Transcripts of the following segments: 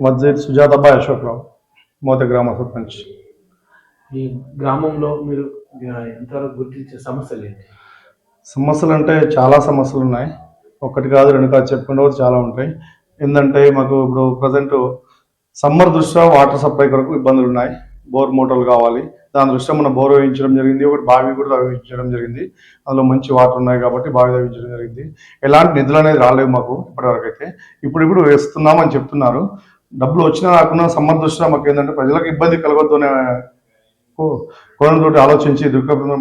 మస్జిద్ సుజాతాబాయ్ అశోక్రావు మోత గ్రామ సర్పంచ్. ఈ గ్రామంలో మీరు ఎంతవరకు గుర్తించే సమస్యలు ఏంటి? సమస్యలు అంటే చాలా సమస్యలు ఉన్నాయి. ఒకటి కాదు రెండు కాదు చెప్పుకుంటూ చాలా ఉంటాయి. ఏంటంటే మాకు ఇప్పుడు ప్రజెంట్ సమ్మర్ దృష్ట్యా వాటర్ సప్లై కొరకు ఇబ్బందులు ఉన్నాయి. బోర్ మోటార్లు కావాలి. దాని దృష్ట్యా మనం బోర్ వేయించడం జరిగింది. ఒకటి బావి కూడా తవ్వించడం జరిగింది. అందులో మంచి వాటర్ ఉన్నాయి కాబట్టి బావి తవ్వించడం జరిగింది. ఎలాంటి నిధులు అనేది రాలేవు మాకు ఇప్పటివరకు అయితే. ఇప్పుడు వేస్తున్నామని చెప్తున్నారు. డబ్బులు వచ్చినా రాకున్నా సమ్మర్ దృష్ట్యా మాకు ఏంటంటే ప్రజలకు ఇబ్బంది కలగొద్దు అనే కోణంతో ఆలోచించి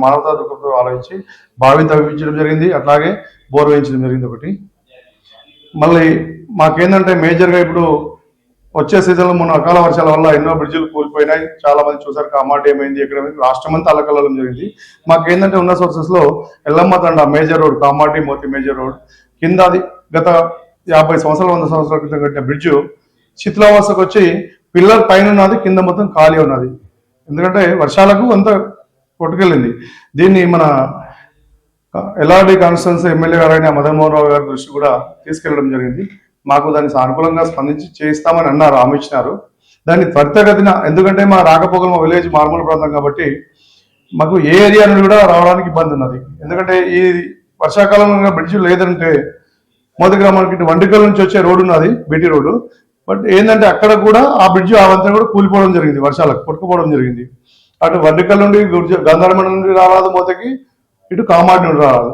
మానవతా దృక్పథంతో ఆలోచించి బావిని తవ్వించడం జరిగింది. అట్లాగే బోర్ వేయించడం జరిగింది ఒకటి. మళ్ళీ మాకేంటంటే మేజర్గా ఇప్పుడు వచ్చే సీజన్లో మొన్న అకాల వర్షాల వల్ల ఎన్నో బ్రిడ్జిలు కూలిపోయినాయి. చాలా మంది చూసారు కామాట ఏమైంది ఎక్కడ రాష్ట్రం అంతా అల్లకల్లడం జరిగింది. మాకేంటంటే ఉన్న సోర్సెస్లో ఎల్లమ్మ తండ major road, కామాటి Moti major road కింద అది గత 50 సంవత్సరాలు 100 సంవత్సరాల క్రితం కట్టిన బ్రిడ్జ్ శిథిలావస్థకు వచ్చి పిల్లర్ పైన ఉన్నది, కింద మొత్తం ఖాళీ ఉన్నది. ఎందుకంటే వర్షాలకు అంతా కొట్టుకెళ్ళింది. దీన్ని మన ఎల్ఆర్డి కాన్స్టిట్యున్సీ ఎమ్మెల్యే గారైన మదన్మోహన్ రావు గారి దృష్టి కూడా తీసుకెళ్లడం జరిగింది. మాకు దాన్ని సానుకూలంగా స్పందించి చేయిస్తామని అన్నారు, హామీ ఇచ్చినారు. దాన్ని త్వరితగతిన, ఎందుకంటే మా రాకపోకలు మా విలేజ్ మారుమూల ప్రాంతం కాబట్టి మాకు ఏ ఏరియా నుండి కూడా రావడానికి ఇబ్బంది ఉన్నది. ఎందుకంటే ఈ వర్షాకాలంలో బ్రిడ్జ్ లేదంటే మోతి గ్రామానికి వండికల్ నుంచి వచ్చే రోడ్డు ఉన్నది, బీటీ రోడ్డు. బట్ ఏంటంటే అక్కడ కూడా ఆ బ్రిడ్జ్ ఆ వంతెన కూడా కూలిపోవడం జరిగింది, వర్షాలకు కొట్టుకుపోవడం జరిగింది. అటు వండికల్ నుండి గంధారమ నుండి రారాదు మోతకి, ఇటు కామాటి నుండి రారాదు.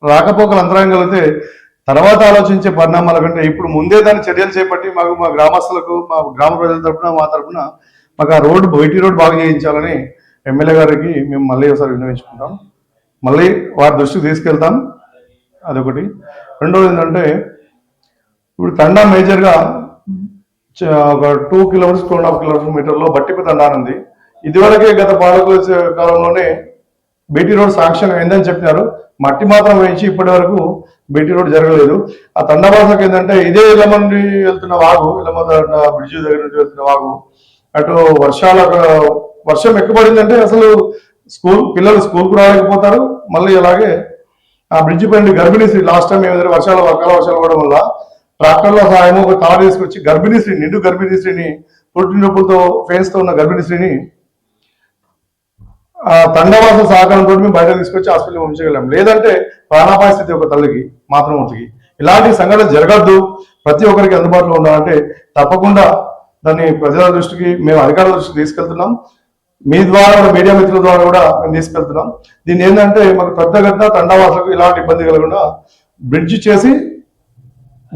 రాకపోకలు అంతరాయం కలిగితే తర్వాత ఆలోచించే పరిణామాల కంటే ఇప్పుడు ముందే దాన్ని చర్యలు చేపట్టి మాకు మా గ్రామస్తులకు మా గ్రామ ప్రజల తరఫున మా తరఫున మాకు ఆ రోడ్డు బయటి రోడ్డు బాగా చేయించాలని ఎమ్మెల్యే గారికి మేము మళ్ళీ ఒకసారి విన్నవించుకుంటాం. మళ్ళీ వారి దృష్టికి తీసుకెళ్తాం. అదొకటి. రెండోది ఏంటంటే ఇప్పుడు తండా మేజర్గా ఒక 2 కిలోమీటర్స్ 2.5 కిలోమీటర్లో బట్టిపి తండా ఉంది. ఇదివరకే గత పాలకుల కాలంలోనే బీటీ రోడ్ శాంక్షన్ అయిందని చెప్పినారు. మట్టి మాత్రం వేయించి ఇప్పటి వరకు బీటీ రోడ్ జరగలేదు. ఆ తండవాసకు ఏంటంటే ఇదే ఇళ్ళమ్మ నుండి వెళ్తున్న వాగు, ఇళ్ళమ్మ బ్రిడ్జ్ దగ్గర నుండి వెళ్తున్న వాగు, అటు వర్షం ఎక్కువడిందంటే అసలు పిల్లలు స్కూల్కు రాలేకపోతారు. మళ్ళీ అలాగే ఆ బ్రిడ్జ్ పైన గర్భిణీ స్త్రీ లాస్ట్ టైం ఏమైనా అకాల వర్షాలు పడడం వల్ల ట్రాక్టర్ల సహాయము ఒక కారు తీసుకొచ్చి గర్భిణీ స్త్రీ, నిండు గర్భిణీ స్త్రీని, పుట్టిన నొప్పులతో ఫేస్తో ఉన్న గర్భిణీ స్త్రీని ఆ తండవాస సహకారంతో మేము బయట తీసుకొచ్చి హాస్పిటల్ ఉంచగలం. లేదంటే ప్రాణాపాయ స్థితి ఒక తల్లికి మాతృమూర్తికి. ఇలాంటి సంఘటన జరగద్దు, ప్రతి ఒక్కరికి అందుబాటులో ఉండాలంటే తప్పకుండా దాన్ని ప్రజల దృష్టికి, మేము అధికారుల దృష్టికి తీసుకెళ్తున్నాం. మీ ద్వారా మీడియా మిత్రుల ద్వారా కూడా మేము తీసుకెళ్తున్నాం. దీన్ని ఏంటంటే మాకు త్వరితగతిన తండవాసులకు ఇలాంటి ఇబ్బంది కలగకుండా బ్రిడ్జ్ చేసి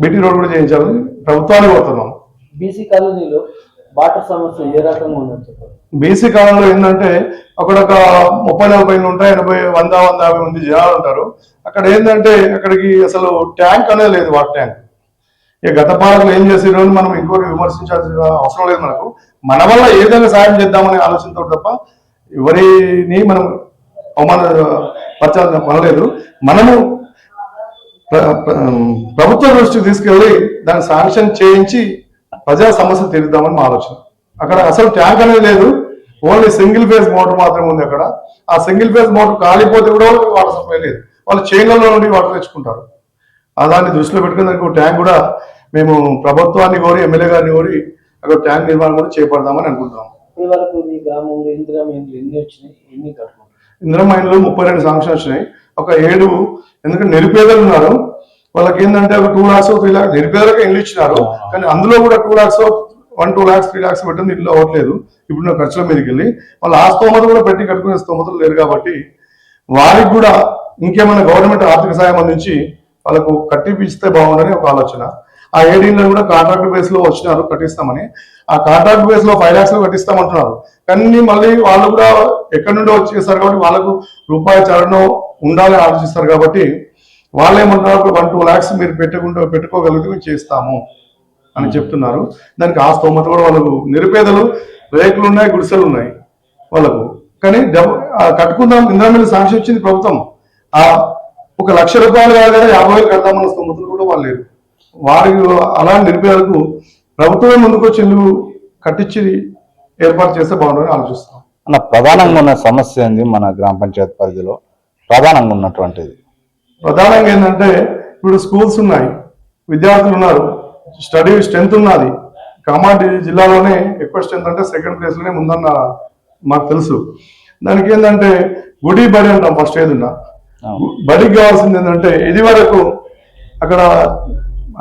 బీటీ రోడ్ కూడా చేయించాలని ప్రభుత్వాన్ని కోరుతున్నాం. బీసీ కాలనీలో వాటర్ సమస్య ఏ రకంగా ఉందని చెప్పారు? బీసీ కాలంలో ఏంటంటే అక్కడ ఒక 30-40 ఉంటాయి, 80-100-150 మంది జనాలు ఉంటారు. అక్కడ ఏంటంటే అక్కడికి అసలు ట్యాంక్ అనేది లేదు, వాటర్ ట్యాంక్. ఇక గత పాలకులు ఏం చేసిరో మనం ఇంకోటి విమర్శించాల్సిన అవసరం లేదు. మన వల్ల ఏదైనా సాయం చేద్దామనే ఆలోచనతో తప్ప ఎవరిని మనం అవమానపరచాల్సిన పనలేదు. మనము ప్రభుత్వ దృష్టికి తీసుకెళ్ళి దాన్ని శాంక్షన్ చేయించి ప్రజా సమస్య తీరుద్దామని మా ఆలోచన. అక్కడ అసలు ట్యాంక్ అనేది లేదు, ఓన్లీ సింగిల్ ఫేజ్ మోటార్ మాత్రమే ఉంది అక్కడ. ఆ సింగిల్ ఫేజ్ మోటార్ కాలిపోతే కూడా వాటర్ సప్లై లేదు, వాళ్ళు చైన్లలో నుండి వాటర్ తెచ్చుకుంటారు. దాన్ని దృష్టిలో పెట్టుకుని దానికి ట్యాంక్ కూడా మేము ప్రభుత్వాన్ని కోరి, ఎమ్మెల్యే గారిని కోరి అక్కడ ట్యాంక్ నిర్మాణం కూడా చేపడదామని అనుకుంటున్నాం. ఇందిరా మైన్లు 32 శాంక్షన్ వచ్చినాయి, ఒక 7. ఎందుకంటే నిరుపేదలు ఉన్నారు, వాళ్ళకి ఏంటంటే ఒక 2 lakhs 3 lakhs నిరుపేదలకు ఇల్లు ఇచ్చినారు. కానీ అందులో కూడా 2 lakhs 1-2 lakhs 3 lakhs పెట్టింది ఇల్లు అవ్వట్లేదు. ఇప్పుడు ఖర్చుల మీదకి వెళ్ళి వాళ్ళు ఆ స్తోమత కూడా పెట్టి కట్టుకునే స్తోమతలు లేరు కాబట్టి వారికి కూడా ఇంకేమైనా గవర్నమెంట్ ఆర్థిక సాయం అందించి వాళ్ళకు కట్టిపిస్తే బాగుందని ఒక ఆలోచన. ఆ 7 ఇళ్ళు కూడా కాంట్రాక్ట్ బేస్ లో వచ్చినారు, కట్టిస్తామని. ఆ కాంట్రాక్ట్ బేస్ లో 5 lakhs కట్టిస్తామంటున్నారు. కానీ మళ్ళీ వాళ్ళు కూడా ఎక్కడి నుండో వచ్చేస్తారు కాబట్టి వాళ్ళకు రూపాయి చరణం ఉండాలని ఆలోచిస్తారు కాబట్టి వాళ్ళు ఏమంటున్నారు, 1-2 lakhs మీరు పెట్టుకోగలిగితే మేము చేస్తాము అని చెప్తున్నారు. దానికి ఆ స్తోమత కూడా వాళ్ళకు, నిరుపేదలు, రేకులు ఉన్నాయి, గుడిసెలు ఉన్నాయి వాళ్ళకు. కానీ కట్టుకుందాం, ఇందిరా మిల్లు శాంక్షన్ ఇచ్చింది ప్రభుత్వం. ఒక 1,00,000 రూపాయలు కాదు కదా 50,000 కడతామన్న స్తోమతలు కూడా వాళ్ళు లేరు. వారికి అలాంటి నిరుపేదలకు ప్రభుత్వమే ముందుకొచ్చి ఇల్లు కట్టించి ఏర్పాటు చేస్తే బాగుంటుందని ఆలోచిస్తాం. అన్న, ప్రధానంగా ఉన్న సమస్య ఏంది మన గ్రామ పంచాయతీ పరిధిలో ప్రధానంగా ఉన్నటువంటిది? ప్రధానంగా ఏంటంటే ఇప్పుడు స్కూల్స్ ఉన్నాయి, విద్యార్థులు ఉన్నారు, స్టడీ స్ట్రెంత్ ఉన్నది. కామారెడ్డి జిల్లాలోనే ఎక్కువ స్ట్రెంత్ అంటే సెకండ్ ప్లేస్లోనే ఉందన్న మాకు తెలుసు. దానికి ఏంటంటే గుడి బడి అంటాం ఫస్ట్ ఏదున్నా. బడికి కావాల్సింది ఏంటంటే ఇది వరకు అక్కడ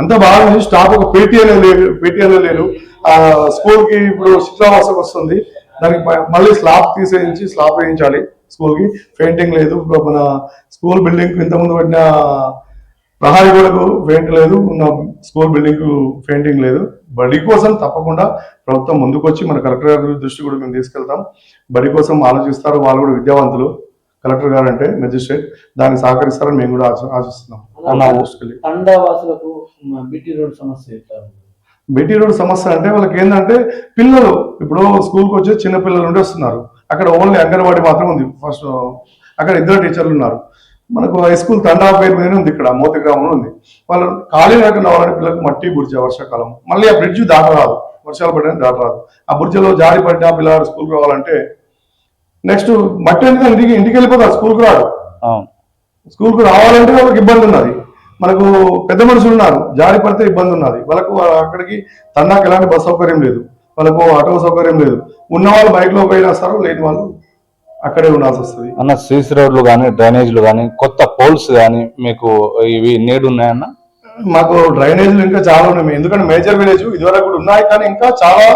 అంత బాగా స్టాఫ్ ఒక పీటీ అనేది లేదు. ఆ స్కూల్కి ఇప్పుడు శిక్షావాసకు వస్తుంది, దానికి మళ్ళీ స్లాబ్ తీసేయించి స్లాబ్ వేయించాలి. స్కూల్కి పెయింటింగ్ లేదు. మన స్కూల్ బిల్డింగ్ ఇంతకుముందు పడిన ప్రహారీ గోడకు పెయింట్ లేదు, ఉన్న స్కూల్ బిల్డింగ్ కు పెయింటింగ్ లేదు. బడి కోసం తప్పకుండా ప్రభుత్వం ముందుకొచ్చి మన కలెక్టర్ గారి దృష్టి కూడా మేము తీసుకెళ్తాం. బడి కోసం ఆలోచిస్తారు, వాళ్ళు కూడా విద్యావంతులు. కలెక్టర్ గారు అంటే మెజిస్ట్రేట్ దానికి సహకరిస్తారని మేము కూడా ఆశిస్తున్నాం. తండావాసులకు బీటీ రోడ్ సమస్య బీటీ రోడ్ సమస్య అంటే వాళ్ళకి ఏంటంటే పిల్లలు ఇప్పుడు స్కూల్కి వచ్చే చిన్న పిల్లలు నుండి వస్తున్నారు. అక్కడ ఓన్లీ అంగన్వాడీ మాత్రం ఉంది. ఫస్ట్ అక్కడ 2 టీచర్లు ఉన్నారు. మనకు హై స్కూల్ తండా పేరు మీద ఉంది, ఇక్కడ మోతి గ్రామంలో ఉంది. వాళ్ళు ఖాళీ లేకుండా వాళ్ళని పిల్లలకు మట్టి బుర్జ వర్షాకాలం మళ్ళీ ఆ బ్రిడ్జ్ దాటరాదు, వర్షాలు పడిన దాటరాదు. ఆ బుర్జలో జారి పడిన పిల్లలు స్కూల్కి రావాలంటే నెక్స్ట్ మట్టి అనేది ఇంటికి వెళ్ళిపోతారు, స్కూల్కి రాడు. స్కూల్కి రావాలంటే వాళ్ళకి ఇబ్బంది ఉన్నది. మనకు పెద్ద మనుషులు ఉన్నారు, జారి పడితే ఇబ్బంది ఉన్నది. వాళ్ళకు అక్కడికి తండాకి ఎలాంటి బస్ సౌకర్యం లేదు, వాళ్ళకు ఆటో సౌకర్యం లేదు. ఉన్న వాళ్ళు బైక్లో పోయినా వస్తారు, లేని వాళ్ళు అక్కడే ఉండాల్సి వస్తుంది. అన్న సీసీ రోడ్లు కానీ డ్రైనేజ్లు కానీ కొత్త పోల్స్ కానీ మీకు ఇవి నేడు ఉన్నాయన్న? మాకు డ్రైనేజీలు ఇంకా చాలా ఉన్నాయి. ఎందుకంటే మేజర్ విలేజ్ ఇదివరకు కూడా ఉన్నాయి, కానీ ఇంకా చాలా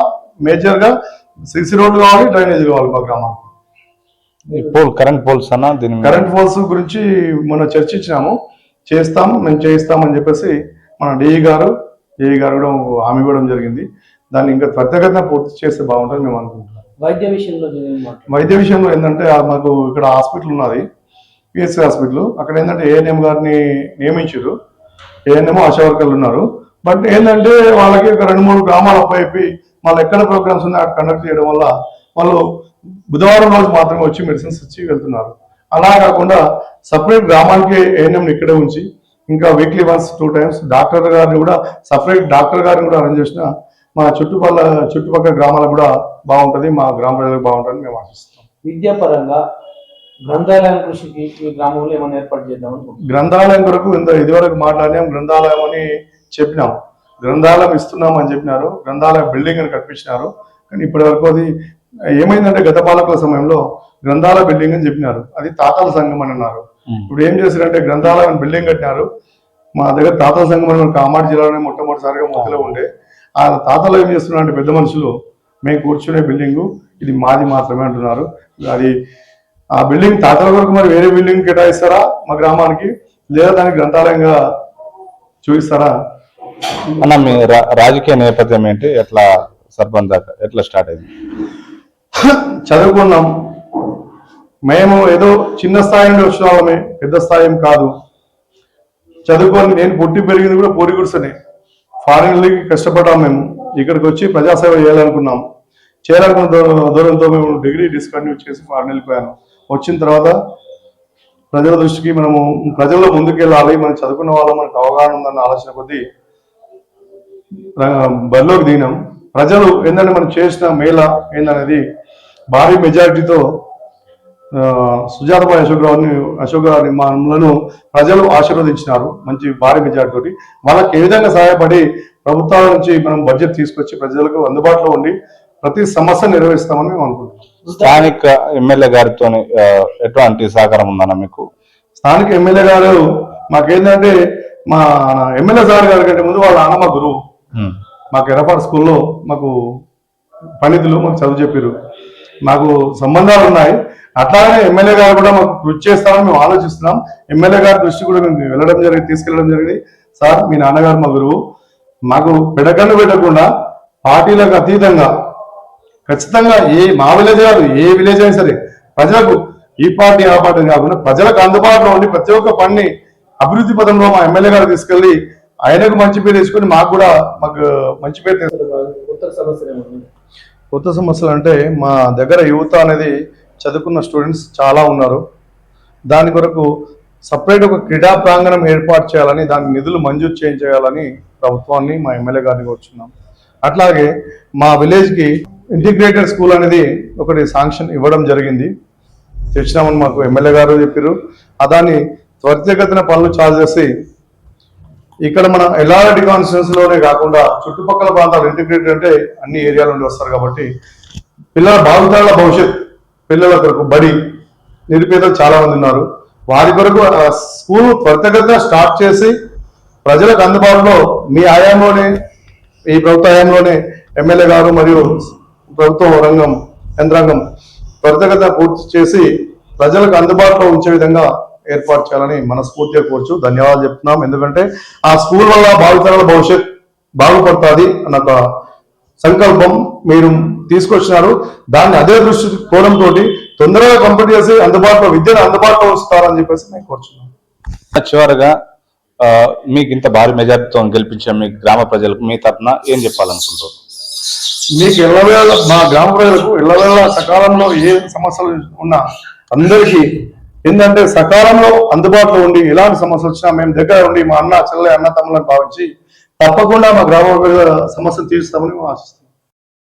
మేజర్ గా సీసీ రోడ్లు కావాలి, డ్రైనేజీ కావాలి మా గ్రామానికి. కరెంట్ పోల్స్ అన్న, దీని కరెంట్ పోల్స్ గురించి మనం చర్చించినాము, మేము చేయిస్తామని చెప్పేసి మన డిఈ గారు కూడా హామీ ఇవ్వడం జరిగింది. దాన్ని ఇంకా త్వరితగతిన పూర్తి చేస్తే బాగుంటుంది మేము అనుకుంటున్నాం. వైద్య విషయంలో ఏంటంటే మాకు ఇక్కడ హాస్పిటల్ ఉన్నది, పిహెచ్సి హాస్పిటల్. అక్కడ ఏంటంటే ఏఎన్ఎం గారిని నియమించారు, ఏఎన్ఎం ఆశా వర్కర్లు ఉన్నారు. బట్ ఏంటంటే వాళ్ళకి ఒక 2-3 గ్రామాలు అప్పయిపోయి వాళ్ళు ఎక్కడ ప్రోగ్రామ్స్ ఉన్నాయి అక్కడ కండక్ట్ చేయడం వల్ల వాళ్ళు బుధవారం రోజు మాత్రమే వచ్చి మెడిసిన్స్ ఇచ్చి వెళ్తున్నారు. అలా కాకుండా సపరేట్ గ్రామానికి ఏఎన్ఎం ఇక్కడే ఉంచి ఇంకా వీక్లీ వన్స్ 2 times డాక్టర్ గారిని కూడా సపరేట్ డాక్టర్ గారిని కూడా అరేంజ్ చేసిన మా చుట్టుపక్కల గ్రామాలకు కూడా బాగుంటుంది, మా గ్రామ ప్రజలకు బాగుంటుందని మేము ఆశిస్తున్నాం. విద్యాపరంగా గ్రంథాలయం కృషికి ఈ గ్రామంలో ఏమైనా ఏర్పాటు చేద్దాం అనుకుంటున్నాం. గ్రంథాలయం కొరకు ఇదివరకు మాట్లాడినాం, గ్రంథాలయం అని చెప్పినాం, గ్రంథాలయం ఇస్తున్నాం అని చెప్పినారు, గ్రంథాలయం బిల్డింగ్ అని కట్టించినారు. కానీ ఇప్పటి వరకు అది ఏమైందంటే గత పాలకుల సమయంలో గ్రంథాలయ బిల్డింగ్ అని చెప్పినారు, అది తాతల సంఘం అని అన్నారు. ఇప్పుడు ఏం చేశారంటే గ్రంథాలయం బిల్డింగ్ కట్టినారు. మా దగ్గర తాతల సంఘం అని కామారెడ్డి జిల్లాలోనే మొట్టమొదటిసారిగా మొదలు ఉండే. ఆ తాతలు ఏం చేస్తున్నారంటే పెద్ద మనుషులు మేము కూర్చునే బిల్డింగు ఇది మాది మాత్రమే అంటున్నారు. అది ఆ బిల్డింగ్ తాతల వరకు మరి వేరే బిల్డింగ్ కేటాయిస్తారా మా గ్రామానికి, లేదా దానికి గ్రంథాలయంగా చూపిస్తారా? అన్న మీ రాజకీయ నేపథ్యం ఏంటి, ఎట్లా సర్పంచ్ దాకా ఎట్లా స్టార్ట్ అయింది? చదువుకున్నాం మేము, ఏదో చిన్న స్థాయి నుండి వచ్చిన వాళ్ళమే, పెద్ద స్థాయి కాదు. చదువుకొని నేను పుట్టి పెరిగింది కూడా పూరి గుడిసెనే. ఫారిన్ లీగ్ కష్టపడ్డాం మేము, ఇక్కడికి వచ్చి ప్రజాసేవ చేయాలనుకున్నాం. చేయాలనుకున్న దూరంతో మేము డిగ్రీ డిస్కంటిన్యూ చేసి ఫారిన్ వెళ్ళిపోయాను. వచ్చిన తర్వాత ప్రజల దృష్టికి మనము ప్రజల్లో ముందుకెళ్ళాలి, మనం చదువుకున్న వాళ్ళం, మనకు అవగాహన ఉందన్న ఆలోచన కొద్దీ బరిలోకి దిగినాం. ప్రజలు ఏంటంటే మనం చేసిన మేళ ఏందనేది భారీ మెజారిటీతో సుజాతబాయి అశోక్ గారిని మనలను ప్రజలు ఆశీర్వదించినారు మంచి భారీ మెజారిటీ తోటి. వాళ్ళకి ఏ విధంగా సహాయపడి ప్రభుత్వాల నుంచి మనం బడ్జెట్ తీసుకొచ్చి ప్రజలకు అందుబాటులో ఉండి ప్రతి సమస్య నెరవేరుస్తామని మేము అనుకుంటున్నాం. స్థానిక ఎమ్మెల్యే గారితో ఎటువంటి సహకారం ఉందన్న మీకు? స్థానిక ఎమ్మెల్యే గారు మాకేంటంటే మా ఎమ్మెల్యే సార్ గారి కంటే ముందు వాళ్ళ నాన్న మా గురువు. మాకు ఎర్రపాటు స్కూల్లో మాకు పండితులు మాకు చదువు చెప్పారు, మాకు సంబంధాలు ఉన్నాయి. అట్లానే ఎమ్మెల్యే గారు కూడా మాకు కృషి చేస్తారని మేము ఆలోచిస్తున్నాం. ఎమ్మెల్యే గారి దృష్టి కూడా మేము తీసుకెళ్లడం జరిగింది. సార్ మీ నాన్నగారు మా గురువు, మాకు పెడకన్ను పెట్టకుండా పార్టీలకు అతీతంగా ఖచ్చితంగా మా విలేజ్ కాదు ఏ విలేజ్ అయినా సరే ప్రజలకు ఈ పార్టీ ఆ పార్టీ కాకుండా ప్రజలకు అందుబాటులో ఉండి ప్రతి ఒక్క పని అభివృద్ధి పదంలో మా ఎమ్మెల్యే గారు తీసుకెళ్లి ఆయనకు మంచి పేరు తెచ్చుకొని మాకు మంచి పేరు కొత్త సమస్యలు అంటే మా దగ్గర యువత అనేది చదువుకున్న స్టూడెంట్స్ చాలా ఉన్నారు. దాని కొరకు సపరేట్ ఒక క్రీడా ప్రాంగణం ఏర్పాటు చేయాలని, దానికి నిధులు మంజూరు చేయాలని ప్రభుత్వాన్ని మా ఎమ్మెల్యే గారిని కోరుచున్నాం. అట్లాగే మా విలేజ్కి ఇంటిగ్రేటెడ్ స్కూల్ అనేది ఒకటి శాంక్షన్ ఇవ్వడం జరిగింది, తెచ్చినామని మాకు ఎమ్మెల్యే గారు చెప్పారు. దాన్ని త్వరితగతిన పనులు చాలు చేసి ఇక్కడ మన ఎల్లారెడ్డి కాన్స్టిట్యూన్స్ లోనే కాకుండా చుట్టుపక్కల ప్రాంతాలు ఇంటిగ్రేటెడ్ అంటే అన్ని ఏరియాల నుండి వస్తారు కాబట్టి పిల్లల భావితరాల భవిష్యత్ పిల్లల కొరకు బడి నిరుపేదలు చాలా మంది ఉన్నారు. వారి కొరకు స్కూల్ త్వరితగతిన స్టార్ట్ చేసి ప్రజలకు అందుబాటులో మీ హయాంలోనే ఈ ప్రభుత్వ హయాంలోనే ఎమ్మెల్యే గారు మరియు ప్రభుత్వ యంత్రాంగం త్వరితగతిన పూర్తి చేసి ప్రజలకు అందుబాటులో ఉంచే విధంగా ఏర్పాటు చేయాలని మనస్ఫూర్తిగా కోరుచు ధన్యవాదాలు చెప్తున్నాం. ఎందుకంటే ఆ స్కూల్ వల్ల భావితరాల భవిష్యత్ బాగుపడుతుంది అన్న ఒక సంకల్పం మీరు తీసుకొచ్చినారు. దాన్ని అదే దృష్టి కోణంతో తొందరగా కంప్లీట్ చేసి విద్యను అందుబాటులో ఉంచుతారని చెప్పేసి నేను కోరుచున్నాను. చివరగా మీకు ఇంత భారీ మెజార్టీతో గెలిపించిన మీ గ్రామ ప్రజలకు మీ తరఫున ఏం చెప్పాలనుకుంటారు? మీకు ఎల్లవేళ మా గ్రామ ప్రజలకు ఎల్లవేళ సకాలంలో ఏ సమస్యలు ఉన్నా అందరికీ ఏంటంటే సకాలంలో అందుబాటులో ఉండి ఎలాంటి సమస్యలు వచ్చినా మేము దగ్గర ఉండి మా అన్న చెల్లె అన్న తమ్ములను భావించి తప్పకుండా మా గ్రామ ప్రజల సమస్యలు తీరుస్తామని ఆశిస్తాం.